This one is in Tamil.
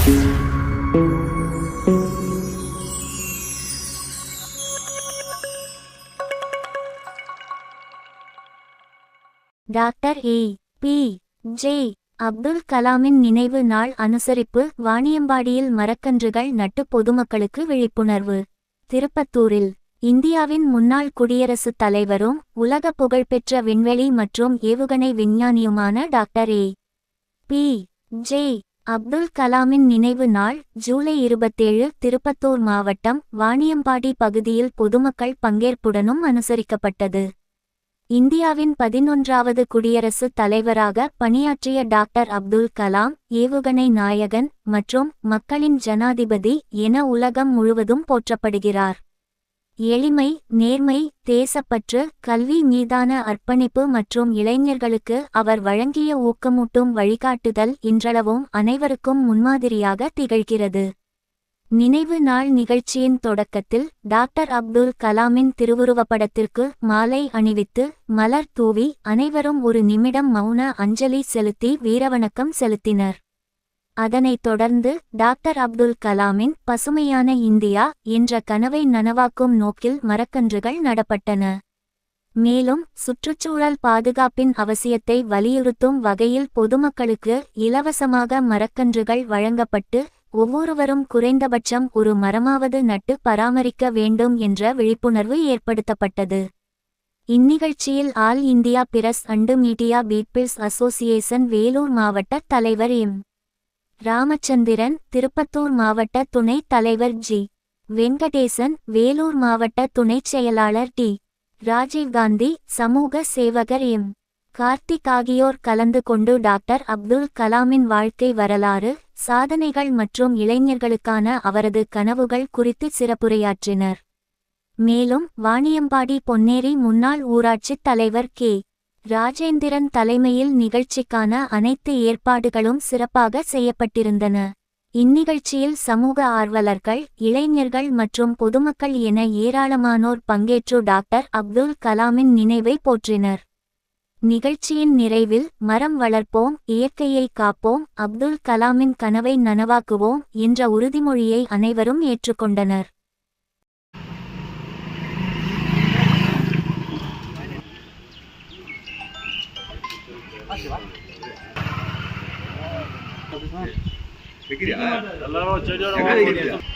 Doctor APJ. அப்துல் கலாமின் நினைவு நாள் அனுசரிப்பு. வாணியம்பாடியில் மரக்கன்றுகள் நட்டு பொதுமக்களுக்கு விழிப்புணர்வு. திருப்பத்தூரில் இந்தியாவின் முன்னாள் குடியரசுத் தலைவரும் உலக புகழ்பெற்ற விண்வெளி மற்றும் ஏவுகணை விஞ்ஞானியுமான டாக்டர் ஏ.பி.ஜே. அப்துல் கலாமின் நினைவு நாள் ஜூலை 27 திருப்பத்தூர் மாவட்டம் வாணியம்பாடி பகுதியில் பொதுமக்கள் பங்கேற்புடனும் அனுசரிக்கப்பட்டது. இந்தியாவின் 11வது குடியரசுத் தலைவராக பணியாற்றிய டாக்டர் அப்துல் கலாம் ஏவுகணை நாயகன் மற்றும் மக்களின் ஜனாதிபதி என உலகம் முழுவதும் போற்றப்படுகிறார். எளிமை, நேர்மை, தேசப்பற்று, கல்வி மீதான அர்ப்பணிப்பு மற்றும் இளைஞர்களுக்கு அவர் வழங்கிய ஊக்கமூட்டும் வழிகாட்டுதல் இன்றளவும் அனைவருக்கும் முன்மாதிரியாக திகழ்கிறது. நினைவு நாள் நிகழ்ச்சியின் தொடக்கத்தில் டாக்டர் அப்துல் கலாமின் திருவுருவப்படத்திற்கு மாலை அணிவித்து மலர் தூவி அனைவரும் ஒரு நிமிடம் மௌன அஞ்சலி செலுத்தி வீரவணக்கம் செலுத்தினர். அதனைத் தொடர்ந்து டாக்டர் அப்துல் கலாமின் பசுமையான இந்தியா என்ற கனவை நனவாக்கும் நோக்கில் மரக்கன்றுகள் நடப்பட்டன. மேலும் சுற்றுச்சூழல் பாதுகாப்பின் அவசியத்தை வலியுறுத்தும் வகையில் பொதுமக்களுக்கு இலவசமாக மரக்கன்றுகள் வழங்கப்பட்டு ஒவ்வொருவரும் குறைந்தபட்சம் ஒரு மரமாவது நட்டு பராமரிக்க வேண்டும் என்ற விழிப்புணர்வு ஏற்படுத்தப்பட்டது. இந்நிகழ்ச்சியில் all India press and media peoples association Vellore மாவட்ட தலைவர் எம். ராமச்சந்திரன், திருப்பத்தூர் மாவட்ட துணைத் தலைவர் ஜி. வெங்கடேசன், வேலூர் மாவட்ட துணைச் செயலாளர் டி. ராஜீவ்காந்தி, சமூக சேவகர் எம். கார்த்திக் ஆகியோர் கலந்து கொண்டு டாக்டர் அப்துல் கலாமின் வாழ்க்கை வரலாறு, சாதனைகள் மற்றும் இளைஞர்களுக்கான அவரது கனவுகள் குறித்து சிறப்புரையாற்றினர். மேலும் வாணியம்பாடி பொன்னேரி முன்னாள் ஊராட்சித் தலைவர் கே. ராஜேந்திரன் தலைமையில் நிகழ்ச்சிக்கான அனைத்து ஏற்பாடுகளும் சிறப்பாக செய்யப்பட்டிருந்தன. இந்நிகழ்ச்சியில் சமூக ஆர்வலர்கள், இளைஞர்கள் மற்றும் பொதுமக்கள் என ஏராளமானோர் பங்கேற்று டாக்டர் அப்துல் கலாமின் நினைவை போற்றினர். நிகழ்ச்சியின் நிறைவில் மரம் வளர்ப்போம், இயற்கையை காப்போம், அப்துல் கலாமின் கனவை நனவாக்குவோம் என்ற உறுதிமொழியை அனைவரும் ஏற்றுக்கொண்டனர். எல்லாரும்